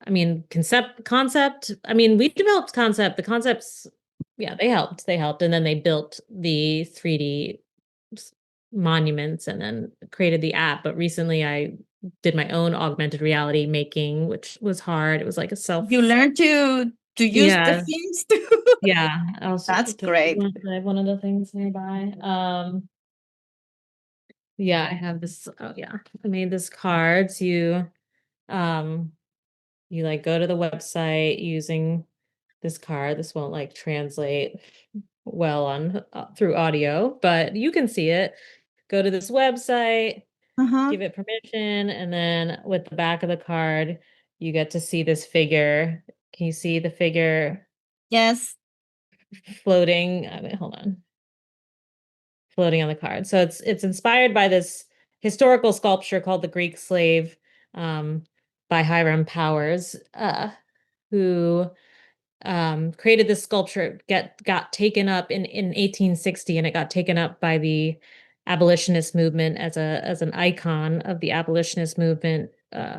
I mean, concept. I mean, we developed concept. The concepts, yeah, they helped. They helped. And then they built the 3D monuments and then created the app. But recently I did my own augmented reality making, which was hard. It was like a You self, learn to use the yeah, things too. yeah. I also That's do great. I have one of the things nearby. Yeah, I have this. Oh yeah. I made this cards. Um you like go to the website using this card. This won't like translate well on through audio, but you can see it. Go to this website, Uh-huh. give it permission, and then with the back of the card, you get to see this figure. Can you see the figure Yes. floating? Wait, hold on. Floating on the card. So it's inspired by this historical sculpture called the Greek Slave. Um, by Hiram Powers, who created this sculpture. Got taken up in 1860, and it got taken up by the abolitionist movement as an icon of the abolitionist movement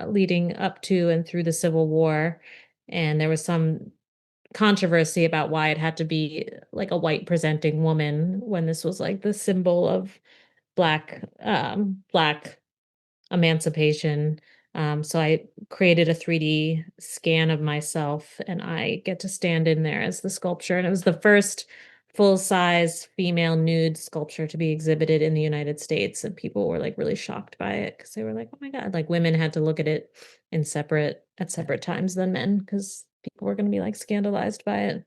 leading up to and through the Civil War. And there was some controversy about why it had to be like a white presenting woman when this was like the symbol of black emancipation. So I created a 3D scan of myself, and I get to stand in there as the sculpture. And it was the first full-size female nude sculpture to be exhibited in the United States. And people were like really shocked by it because they were like, oh my God, like women had to look at it at separate times than men because people were going to be like scandalized by it.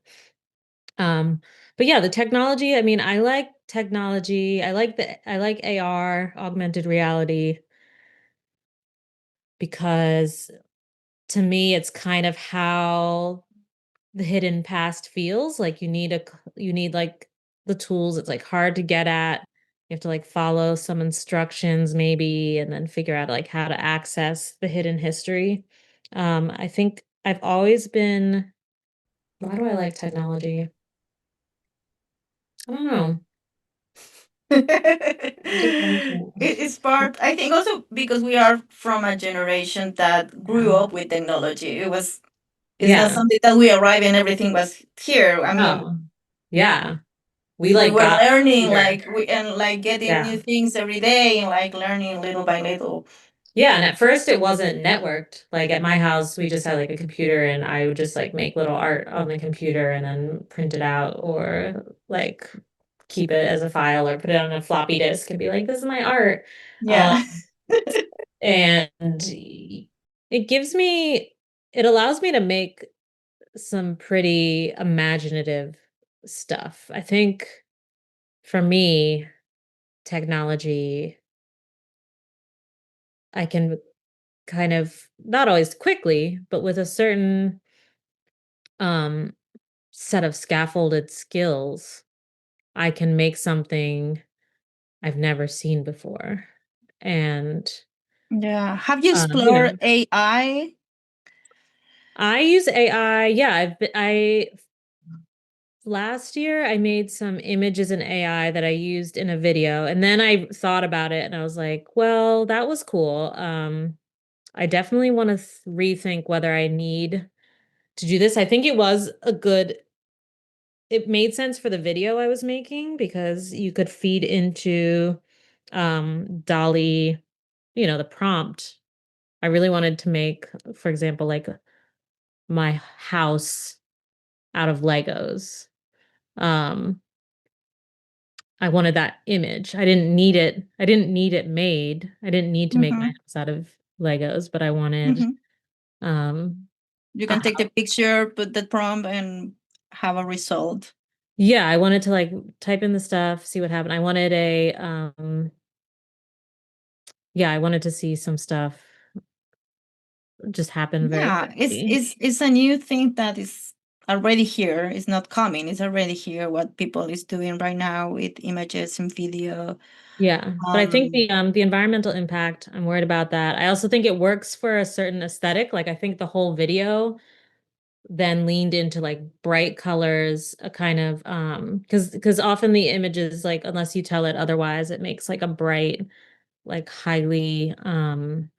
Um, but yeah, the technology, I mean, I like technology. I like AR, augmented reality, because to me it's kind of how the hidden past feels. Like you need like the tools. It's like hard to get at. You have to like follow some instructions maybe and then figure out like how to access the hidden history. I think I've always been, why do I like technology? I don't know. It's part, I think, also because we are from a generation that grew Yeah. up with technology. It's not Yeah. something that we arrived and everything was here. I mean, Oh, yeah. We we like were got learning computer. like getting Yeah. new things every day and like learning little by little. Yeah, and at first it wasn't networked. Like at my house, we just had like a computer, and I would just like make little art on the computer and then print it out, or like keep it as a file or put it on a floppy disk and be like, this is my art. Yeah. And it gives me, it allows me to make some pretty imaginative stuff. I think for me, technology, I can kind of, not always quickly, but with a certain um set of scaffolded skills, I can make something I've never seen before. And Yeah. Have you yeah, explored AI? I use AI. Yeah, I last year I made some images in AI that I used in a video, and then I thought about it and I was like, well, that was cool. I definitely want to rethink whether I need to do this. I think it was a good, it made sense for the video I was making because you could feed into Dolly, the prompt. I really wanted to make, for example, like my house out of Legos. Um, I wanted that image. I didn't need it. I didn't need it made. I didn't need to make my Mm-hmm. house out of Legos, but I wanted Mm-hmm. um You a can take the house. picture, put the prompt, and have a result. Yeah, I wanted to like type in the stuff, see what happened. I wanted a yeah, I wanted to see some stuff just happen very Yeah, quickly. it's a new thing that is already here. It's not coming. It's already here. What people is doing right now with images and video. Yeah, but I think Um, the environmental impact, I'm worried about that. I also think it works for a certain aesthetic. Like I think the whole video then leaned into like bright colors, a kind of because often the images, like unless you tell it otherwise, it makes like a bright, like highly kind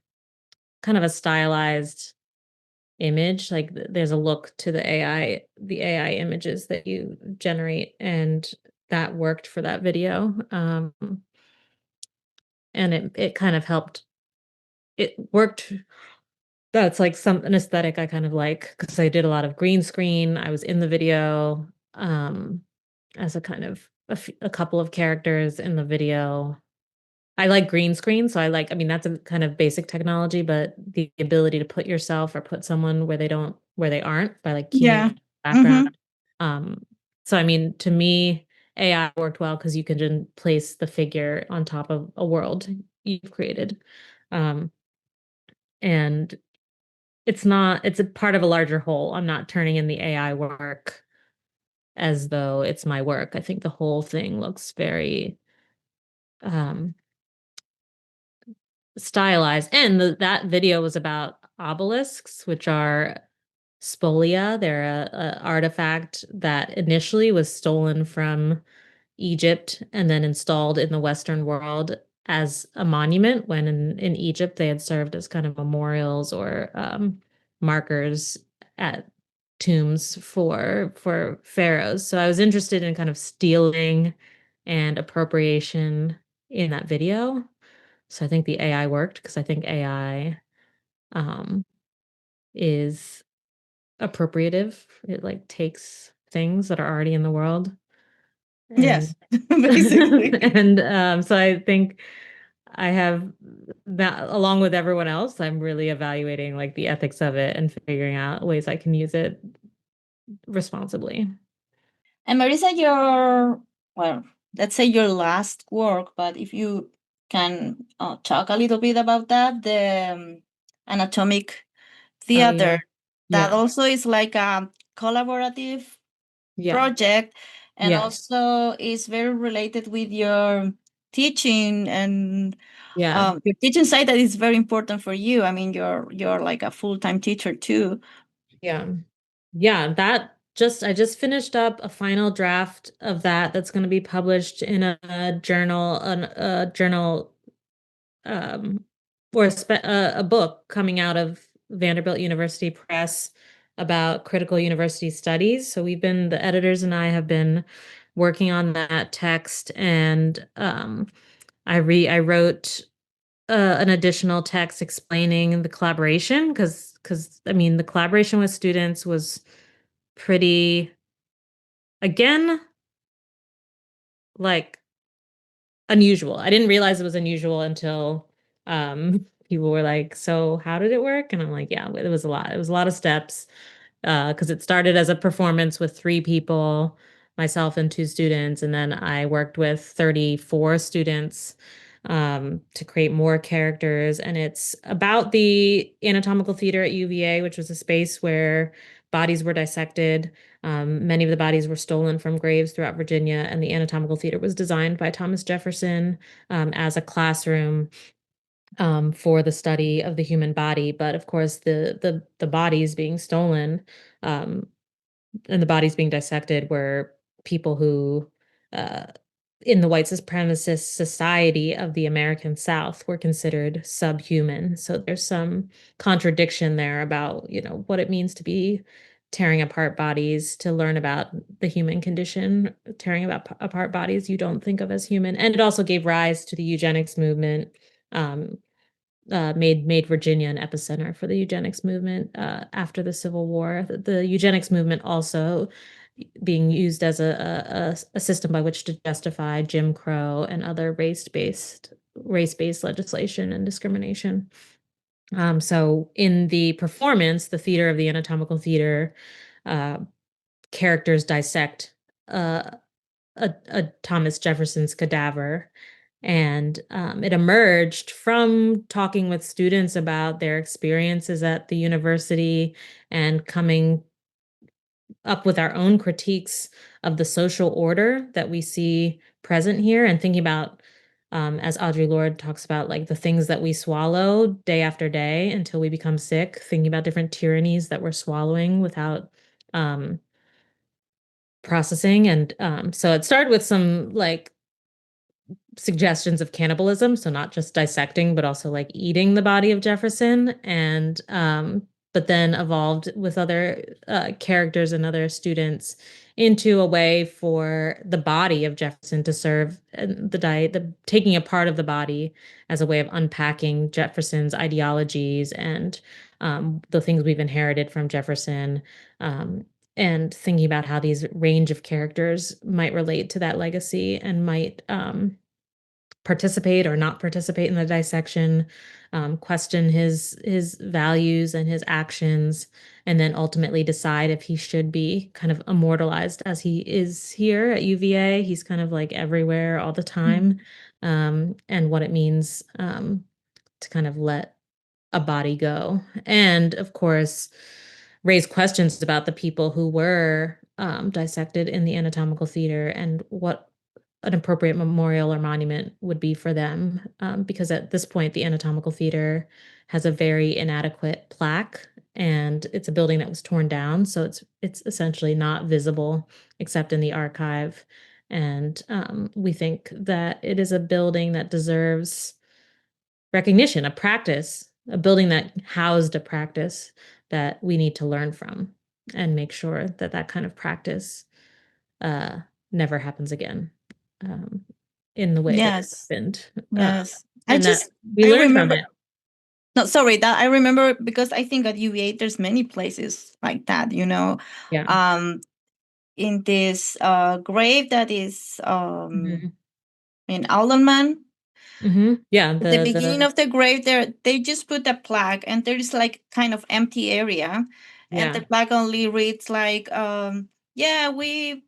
of a stylized image. Like there's a look to the AI images that you generate, and that worked for that video. And it kind of helped. It worked. That's like an aesthetic I kind of like because I did a lot of green screen. I was in the video as a kind of a couple of characters in the video. I like green screen, so I mean, that's a kind of basic technology, but the ability to put yourself or put someone where they aren't by like keying yeah. in Mm-hmm. background. Um, so I mean, to me, AI worked well because you can just place the figure on top of a world you've created. Um, and it's a part of a larger whole. I'm not turning in the AI work as though it's my work. I think the whole thing looks very um stylized, and that video was about obelisks, which are spolia. They're a artifact that initially was stolen from Egypt and then installed in the Western world as a monument when in Egypt they had served as kind of memorials or markers at tombs for pharaohs. So I was interested in kind of stealing and appropriation in that video. So I think the AI worked because I think AI um, is appropriative. It like takes things that are already in the world and Yes, basically. and so I think I have that along with everyone else, I'm really evaluating like the ethics of it and figuring out ways I can use it responsibly. And Marisa, your, well, let's say your last work, but if you can talk a little bit about that, the anatomic Oh theater, yeah. that Yeah. also is like a collaborative Yeah. project and Yes. also is very related with your teaching and Yeah. your teaching side that is very important for you. I mean, you're like a full-time teacher too. Yeah. Yeah, that just I just finished up a final draft of that that's going to be published in a journal um, or a book coming out of Vanderbilt University Press about critical university studies. So the editors and I have been working on that text, and I wrote an additional text explaining the collaboration because I mean the collaboration with students was pretty again like unusual. I didn't realize it was unusual until people were like, "So how did it work?" And I'm like, "Yeah, it was a lot. It was a lot of steps." Because it started as a performance with three people, myself and two students, and then I worked with 34 students to create more characters. And it's about the anatomical theater at UVA, which was a space where bodies were dissected. Many of the bodies were stolen from graves throughout Virginia, and the anatomical theater was designed by Thomas Jefferson as a classroom for the study of the human body. But of course, the bodies being stolen um, and the bodies being dissected were people who, uh, in the white supremacist society of the American South, were considered subhuman. So there's some contradiction there about what it means to be tearing apart bodies, to learn about the human condition, tearing apart bodies you don't think of as human. And it also gave rise to the eugenics movement. Um, made Virginia an epicenter for the eugenics movement after the Civil War. The eugenics movement also being used as a system by which to justify Jim Crow and other race-based legislation and discrimination. So in the performance, the theater of the anatomical theater, uh, characters dissect uh, a Thomas Jefferson's cadaver. And it emerged from talking with students about their experiences at the university and coming up with our own critiques of the social order that we see present here and thinking about, as Audre Lorde talks about, like the things that we swallow day after day until we become sick, thinking about different tyrannies that we're swallowing without um, processing. And so it started with some like suggestions of cannibalism, so not just dissecting but also like eating the body of Jefferson, and but then evolved with other characters and other students into a way for the body of Jefferson to serve the diet, the taking a part of the body as a way of unpacking Jefferson's ideologies and the things we've inherited from Jefferson, um, and thinking about how these range of characters might relate to that legacy and might participate or not participate in the dissection, question his values and his actions, and then ultimately decide if he should be kind of immortalized as he is here at UVA. He's kind of like everywhere all the time, and what it means to kind of let a body go. And of course, raise questions about the people who were dissected in the anatomical theater and what an appropriate memorial or monument would be for them, because at this point, the Anatomical Theater has a very inadequate plaque, and it's a building that was torn down, so it's essentially not visible except in the archive. And we think that it is a building that deserves recognition, a practice, a building that housed a practice that we need to learn from and make sure that that kind of practice uh, never happens again, um, in the way that it Yes. happened, Yes. and that we I learn from remember. it. No, sorry, that I remember because I think at UVA there's many places like that, Yeah. um, in this grave that is Mhm. in Alderman. Yeah, At the beginning of the grave, there they just put a plaque, and there is like kind of empty area, and the yeah. plaque only reads like, "Yeah,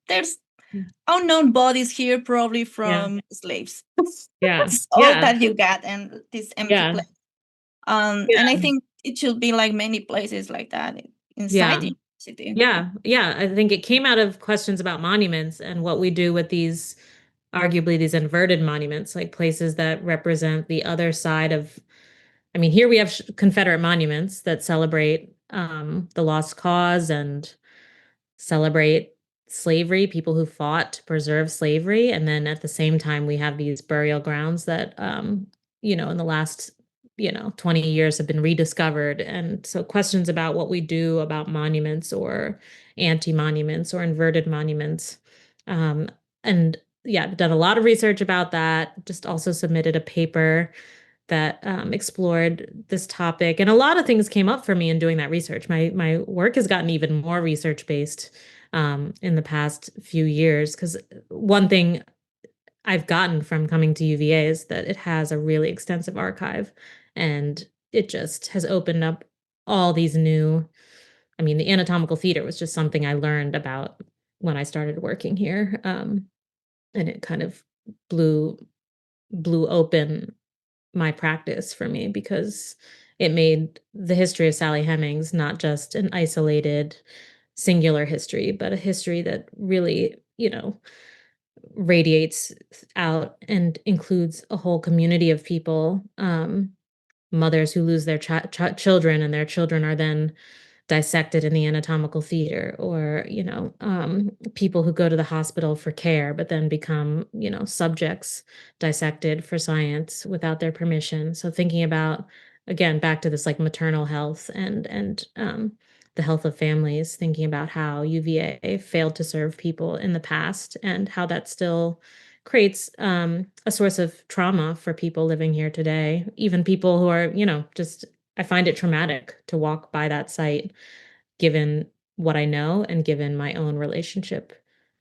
there's Mm. unknown bodies here, probably Yeah. from slaves." Yeah. That's all Yeah. that you got, and this empty Yeah. place. And I Yeah. think it should be like many places like that inside Yeah. the city. Yeah. Yeah. I think it came out of questions about monuments and what we do with these, arguably these inverted monuments, like places that represent the other side of, I mean, here we have Confederate monuments that celebrate the lost cause and celebrate slavery, people who fought to preserve slavery. And then at the same time, we have these burial grounds that, in the last, 20 years have been rediscovered. And so questions about what we do about monuments or anti-monuments or inverted monuments. Um, and yeah, I've done a lot of research about that, just also submitted a paper that explored this topic, and a lot of things came up for me in doing that research. My work has gotten even more research based in the past few years, because one thing I've gotten from coming to UVA is that it has a really extensive archive, and it just has opened up all these new. I mean, the anatomical theater was just something I learned about when I started working here, and it kind of blew open my practice for me, because it made the history of Sally Hemings not just an isolated singular history, but a history that really, radiates out and includes a whole community of people, mothers who lose their children, and their children are then dissected in the anatomical theater, or people who go to the hospital for care but then become subjects dissected for science without their permission. So thinking about, again, back to this like maternal health and the health of families, thinking about how UVA failed to serve people in the past and how that still creates a source of trauma for people living here today, even people who are just, I find it traumatic to walk by that site, given what I know and given my own relationship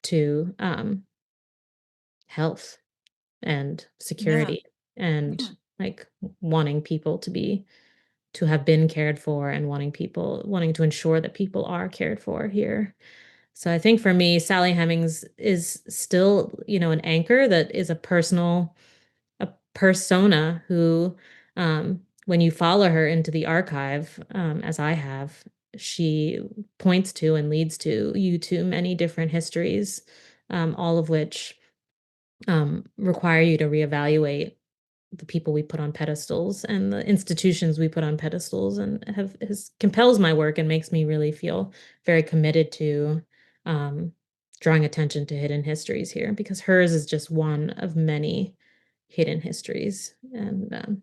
to health and Yeah. security, and Yeah. like wanting people to have been cared for, and wanting to ensure that people are cared for here. So I think for me, Sally Hemings is still, an anchor that is a persona who, when you follow her into the archive, as I have, she points to and leads you to many different histories, all of which require you to reevaluate the people we put on pedestals and the institutions we put on pedestals, and compels my work and makes me really feel very committed to um, drawing attention to hidden histories here, because hers is just one of many hidden histories, and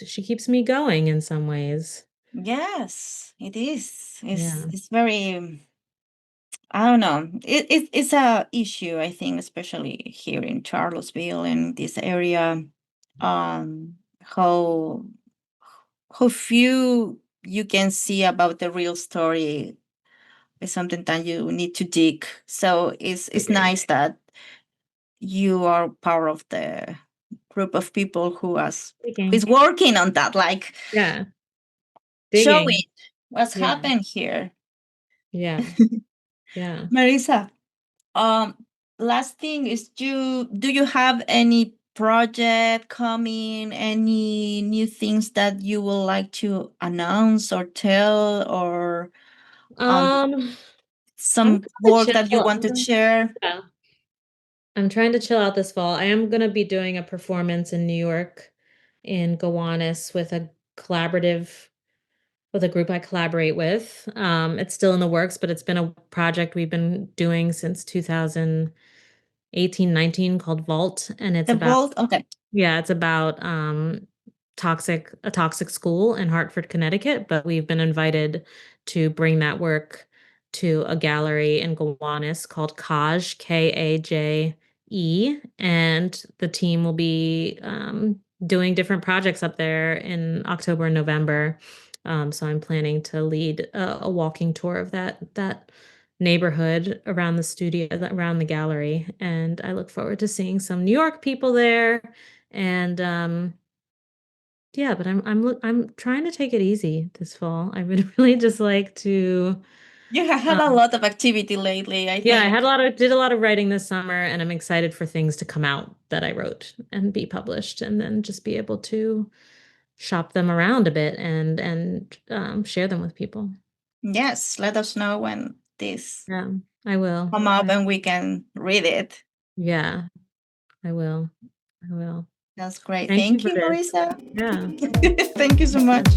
she keeps me going in some ways. Yes, it is. Yeah. It's very. I don't know. It's a issue, I think, especially here in Charlottesville and this area. Um, how how few you can see about the real story is something that you need to dig. So I it's agree. nice that you are part of the group of people who is Digging. working on that, like Yeah. showing Digging. what's Yeah. happened here. Yeah. Yeah. Marisa, Um, last thing is, do you have any project coming, any new things that you would like to announce or tell, or um Um, I'm some kind of work chill. that you want to share? Yeah. I'm trying to chill out this fall. I am going to be doing a performance in New York in Gowanus with a group I collaborate with. It's still in the works, but it's been a project we've been doing since 2018-19 called Vault, and it's The about Vault, okay. it's about a toxic school in Hartford, Connecticut, but we've been invited to bring that work to a gallery in Gowanus called Kaj, Kaje, and the team will be doing different projects up there in October and November. So I'm planning to lead a walking tour of that neighborhood around the studio, around the gallery, and I look forward to seeing some New York people there. And yeah, but I'm trying to take it easy this fall. I would really just like to. You have had a lot of activity lately, I Yeah, think. did a lot of writing this summer, and I'm excited for things to come out that I wrote and be published, and then just be able to shop them around a bit and share them with people. Yes, let us know when this Yeah, I will. come up and we can read it. Yeah, I will. I will. That's great. Thank you Thank for you, this. Marisa. Yeah. Thank you so much.